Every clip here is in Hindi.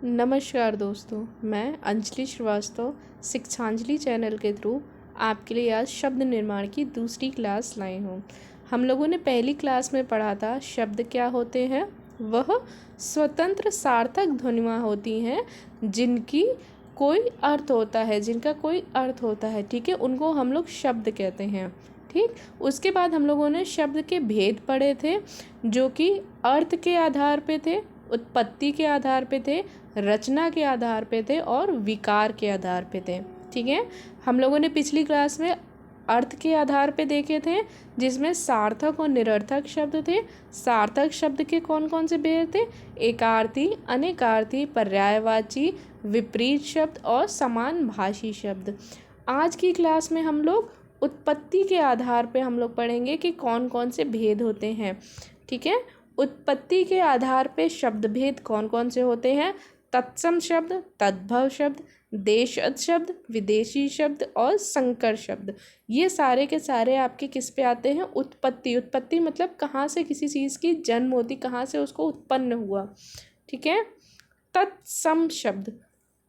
नमस्कार दोस्तों, मैं अंजलि श्रीवास्तव शिक्षांजलि चैनल के थ्रू आपके लिए आज शब्द निर्माण की दूसरी क्लास लाई हूँ। हम लोगों ने पहली क्लास में पढ़ा था शब्द क्या होते हैं। वह स्वतंत्र सार्थक ध्वनियाँ होती हैं जिनका कोई अर्थ होता है, ठीक है, उनको हम लोग शब्द कहते हैं। ठीक, उसके बाद हम लोगों ने शब्द के भेद पढ़े थे जो कि अर्थ के आधार पे थे, उत्पत्ति के आधार पे थे, रचना के आधार पे थे और विकार के आधार पे थे। ठीक है, हम लोगों ने पिछली क्लास में अर्थ के आधार पे देखे थे जिसमें सार्थक और निरर्थक शब्द थे। सार्थक शब्द के कौन कौन से भेद थे? एकार्थी, अनेकार्थी, पर्यायवाची, विपरीत शब्द और समान भाषी शब्द। आज की क्लास में हम लोग उत्पत्ति के आधार पे हम लोग पढ़ेंगे कि कौन कौन से भेद होते हैं। ठीक है, उत्पत्ति के आधार पे शब्द भेद कौन कौन से होते हैं? तत्सम शब्द, तद्भव शब्द, देशज शब्द, विदेशी शब्द और संकर शब्द। ये सारे के सारे आपके किस पे आते हैं? उत्पत्ति। उत्पत्ति मतलब कहाँ से किसी चीज़ की जन्म होती, कहाँ से उसको उत्पन्न हुआ। ठीक है, तत्सम शब्द,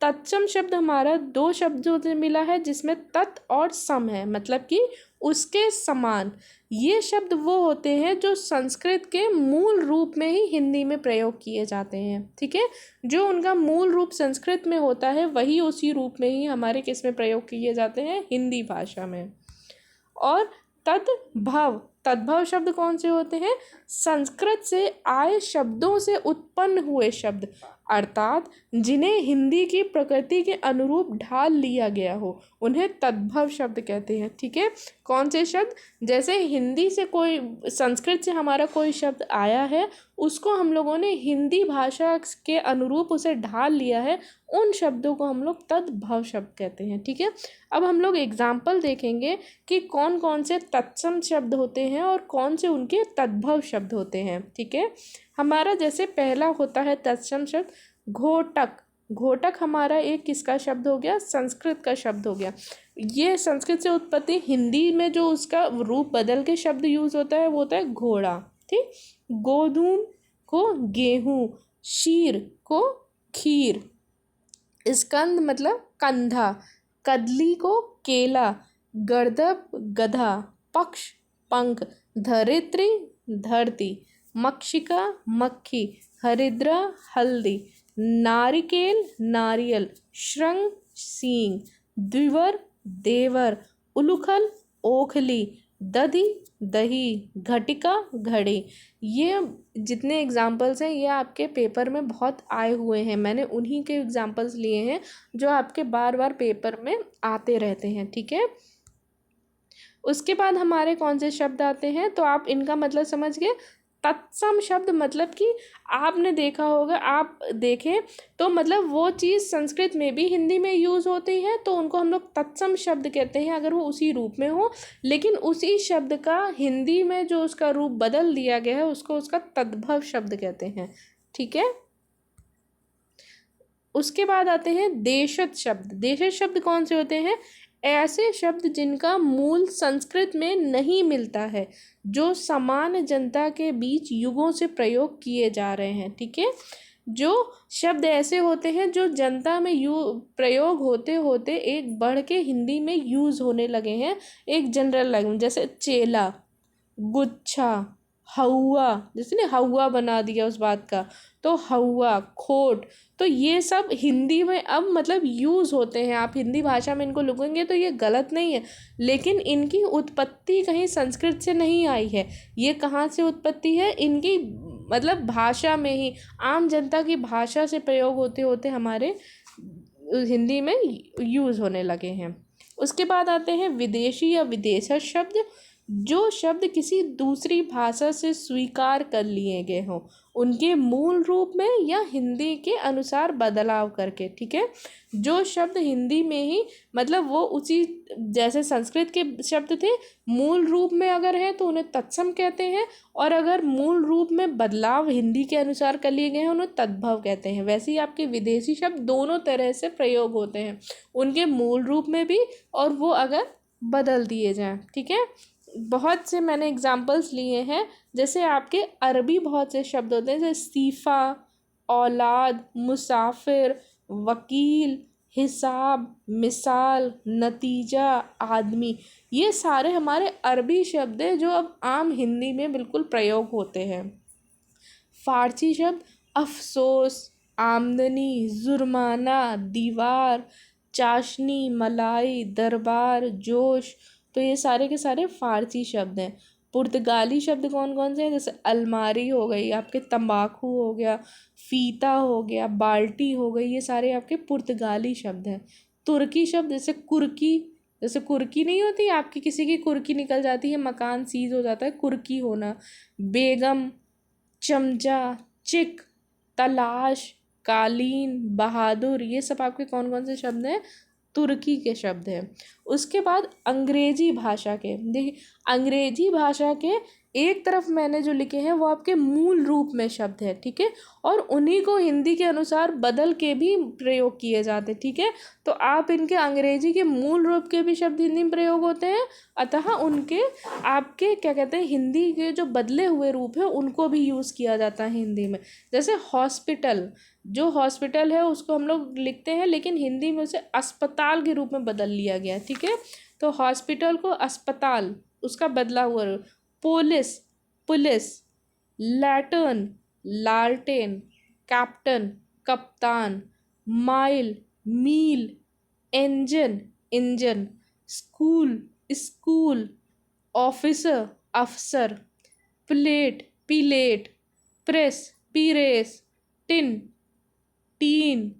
तत्सम शब्द हमारा दो शब्दों से मिला है जिसमें तत् और सम है, मतलब कि उसके समान। ये शब्द वो होते हैं जो संस्कृत के मूल रूप में ही हिंदी में प्रयोग किए जाते हैं। ठीक है, जो उनका मूल रूप संस्कृत में होता है वही उसी रूप में ही हमारे किस में प्रयोग किए जाते हैं? हिंदी भाषा में। और तद्भव, तद्भव शब्द कौन से होते हैं? संस्कृत से आए शब्दों से उत्पन्न हुए शब्द, अर्थात जिन्हें हिंदी की प्रकृति के अनुरूप ढाल लिया गया हो, उन्हें तद्भव शब्द कहते हैं। ठीक है, कौन से शब्द? जैसे हिंदी से कोई, संस्कृत से हमारा कोई शब्द आया है, उसको हम लोगों ने हिंदी भाषा के अनुरूप उसे ढाल लिया है, उन शब्दों को हम लोग तद्भव शब्द कहते हैं। ठीक है, अब हम लोग एग्जाम्पल देखेंगे कि कौन कौन से तत्सम शब्द होते हैं और कौन से उनके तद्भव शब्द होते हैं। ठीक है, हमारा जैसे पहला होता है तत्सम शब्द घोटक। घोटक हमारा एक किसका शब्द हो गया? संस्कृत का शब्द हो गया। ये संस्कृत से उत्पत्ति, हिंदी में जो उसका रूप बदल के शब्द यूज होता है वो होता है घोड़ा। ठीक, गोधूम को गेहूं, शीर को खीर, स्कंद मतलब कंधा, कदली को केला, गर्दभ गधा, पक्ष पंख, धरित्री धरती, मक्षिका मक्खी, हरिद्रा हल्दी, नारिकेल नारियल, श्रृंग सींग, द्विवर देवर, उलूखल ओखली, दधी दही, घटिका घड़ी। ये जितने एग्जाम्पल्स हैं ये आपके पेपर में बहुत आए हुए हैं। मैंने उन्हीं के एग्जाम्पल्स लिए हैं जो आपके बार बार पेपर में आते रहते हैं। ठीक है, उसके बाद हमारे कौन से शब्द आते हैं तो आप इनका मतलब समझ गए। तत्सम शब्द मतलब कि आपने देखा होगा, आप देखें तो मतलब वो चीज़ संस्कृत में भी हिंदी में यूज़ होती है तो उनको हम लोग तत्सम शब्द कहते हैं अगर वो उसी रूप में हो, लेकिन उसी शब्द का हिंदी में जो उसका रूप बदल दिया गया है उसको उसका तद्भव शब्द कहते हैं। ठीक है, उसके बाद आते हैं देशज शब्द। देशज शब्द कौन से होते हैं? ऐसे शब्द जिनका मूल संस्कृत में नहीं मिलता है, जो सामान्य जनता के बीच युगों से प्रयोग किए जा रहे हैं। ठीक है, जो शब्द ऐसे होते हैं जो जनता में प्रयोग होते होते एक बढ़ के हिंदी में यूज़ होने लगे हैं, एक जनरल लैंग्वेज, जैसे चेला, गुच्छा, हौआ, जैसे ना हौआ बना दिया उस बात का, तो हौआ, खोट, तो ये सब हिंदी में अब मतलब यूज़ होते हैं। आप हिंदी भाषा में इनको लिखेंगे तो ये गलत नहीं है, लेकिन इनकी उत्पत्ति कहीं संस्कृत से नहीं आई है। ये कहाँ से उत्पत्ति है? इनकी मतलब भाषा में ही, आम जनता की भाषा से प्रयोग होते होते हमारे हिंदी में यूज़ होने लगे हैं। उसके बाद आते हैं विदेशी या विदेशज शब्द। जो शब्द किसी दूसरी भाषा से स्वीकार कर लिए गए हों, उनके मूल रूप में या हिंदी के अनुसार बदलाव करके। ठीक है, जो शब्द हिंदी में ही मतलब वो उसी जैसे संस्कृत के शब्द थे मूल रूप में अगर है तो उन्हें तत्सम कहते हैं, और अगर मूल रूप में बदलाव हिंदी के अनुसार कर लिए गए हैं उन्हें तद्भव कहते हैं। वैसे ही आपके विदेशी शब्द दोनों तरह से प्रयोग होते हैं, उनके मूल रूप में भी और वो अगर बदल दिए जाएं। ठीक है, बहुत से मैंने एग्जाम्पल्स लिए हैं, जैसे आपके अरबी बहुत से शब्द होते हैं जैसे सीफ़ा, औलाद, मुसाफिर, वकील, हिसाब, मिसाल, नतीजा, आदमी, ये सारे हमारे अरबी शब्द हैं जो अब आम हिंदी में बिल्कुल प्रयोग होते हैं। फ़ारसी शब्द अफसोस, आमदनी, जुर्माना, दीवार, चाशनी, मलाई, दरबार, जोश, तो ये सारे के सारे फ़ारसी शब्द हैं। पुर्तगाली शब्द कौन कौन से हैं? जैसे अलमारी हो गई, आपके तंबाकू हो गया, फीता हो गया, बाल्टी हो गई, ये सारे आपके पुर्तगाली शब्द हैं। तुर्की शब्द जैसे कुर्की, जैसे कुर्की नहीं होती आपकी, किसी की कुर्की निकल जाती है, मकान सीज हो जाता है, कुर्की होना। बेगम, चमचा, चिक, तलाश, कालीन, बहादुर, ये सब आपके कौन कौन से शब्द हैं? तुर्की के शब्द हैं। उसके बाद अंग्रेजी भाषा के, देखिए अंग्रेजी भाषा के एक तरफ मैंने जो लिखे हैं वो आपके मूल रूप में शब्द है, ठीक है, और उन्हीं को हिंदी के अनुसार बदल के भी प्रयोग किए जाते, ठीक है। तो आप इनके अंग्रेजी के मूल रूप के भी शब्द हिंदी में प्रयोग होते हैं, अतः उनके आपके क्या कहते हैं हिंदी के जो बदले हुए रूप है उनको भी यूज़ किया जाता है हिंदी में। जैसे हॉस्पिटल, जो हॉस्पिटल है उसको हम लोग लिखते हैं लेकिन हिंदी में उसे अस्पताल के रूप में बदल लिया गया है, ठीक है। तो हॉस्पिटल को अस्पताल, उसका बदला हुआ रूप। पुलिस, पुलिस, लैटर्न, लालटेन, कैप्टन, कप्तान, माइल, मील, engine, engine, school, school, officer, अफसर, प्लेट, पिलेट, प्रेस, पीरेस, टिन, टीन,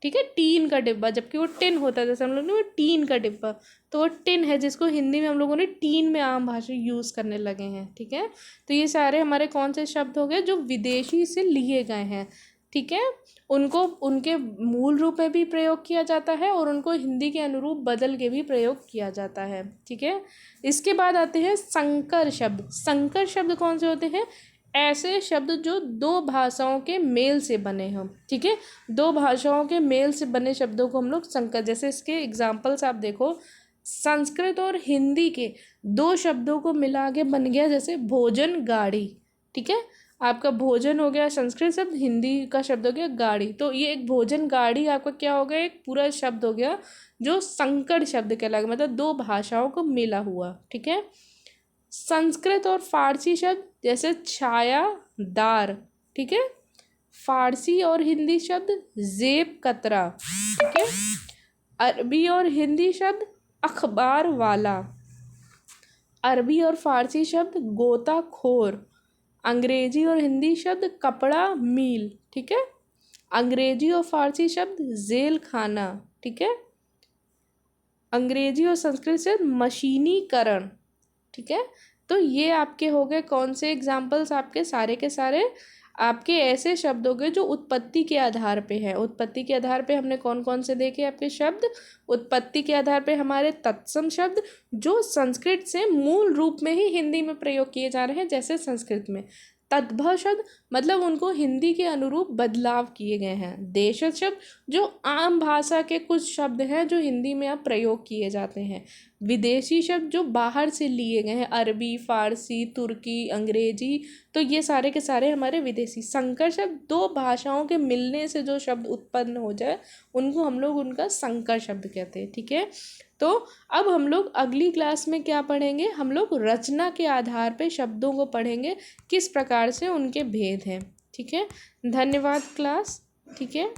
ठीक है, टीन का डिब्बा, जबकि वो टिन होता है, जैसे हम लोग ने वो टीन का डिब्बा, तो वो टिन है जिसको हिंदी में हम लोगों ने टीन में आम भाषा यूज़ करने लगे हैं, ठीक है। तो ये सारे हमारे कौन से शब्द हो गए जो विदेशी से लिए गए हैं, ठीक है। उनको उनके मूल रूप में भी प्रयोग किया जाता है और उनको हिंदी के अनुरूप बदल के भी प्रयोग किया जाता है, ठीक है। इसके बाद आते हैं संकर शब्द। संकर शब्द कौन से होते हैं? ऐसे शब्द जो दो भाषाओं के मेल से बने हों, ठीक है। दो भाषाओं के मेल से बने शब्दों को हम लोग संकर, जैसे इसके एग्जाम्पल्स आप देखो, संस्कृत और हिंदी के दो शब्दों को मिला के बन गया जैसे भोजन गाड़ी, ठीक है। आपका भोजन हो गया संस्कृत शब्द, हिंदी का शब्द हो गया गाड़ी, तो ये एक भोजन गाड़ी आपका क्या हो गया? एक पूरा शब्द हो गया जो संकर शब्द कहलाएगा, मतलब दो भाषाओं को मिला हुआ, ठीक है। संस्कृत और फारसी शब्द जैसे छाया, दार, ठीक है। फारसी और हिंदी शब्द जेब, कतरा, ठीक है। अरबी और हिंदी शब्द अखबार वाला। अरबी और फारसी शब्द गोताखोर। अंग्रेजी और हिंदी शब्द कपड़ा, मील, ठीक है। अंग्रेजी और फारसी शब्द जेल खाना, ठीक है। अंग्रेजी और संस्कृत शब्द मशीनीकरण, ठीक है। तो ये आपके हो गए कौन से एग्जाम्पल्स? आपके सारे के सारे आपके ऐसे शब्द हो गए जो उत्पत्ति के आधार पे है। उत्पत्ति के आधार पे हमने कौन कौन से देखे आपके शब्द? उत्पत्ति के आधार पे हमारे तत्सम शब्द जो संस्कृत से मूल रूप में ही हिंदी में प्रयोग किए जा रहे हैं, जैसे संस्कृत में। तद्भव शब्द मतलब उनको हिंदी के अनुरूप बदलाव किए गए हैं। देशज शब्द जो आम भाषा के कुछ शब्द हैं जो हिंदी में अब प्रयोग किए जाते हैं। विदेशी शब्द जो बाहर से लिए गए हैं, अरबी, फारसी, तुर्की, अंग्रेजी, तो ये सारे के सारे हमारे विदेशी। संकर शब्द दो भाषाओं के मिलने से जो शब्द उत्पन्न हो जाए उनको हम लोग उनका संकर शब्द कहते हैं, ठीक है। तो अब हम लोग अगली क्लास में क्या पढ़ेंगे? हम लोग रचना के आधार पे शब्दों को पढ़ेंगे, किस प्रकार से उनके भेद हैं, ठीक है। धन्यवाद क्लास, ठीक है।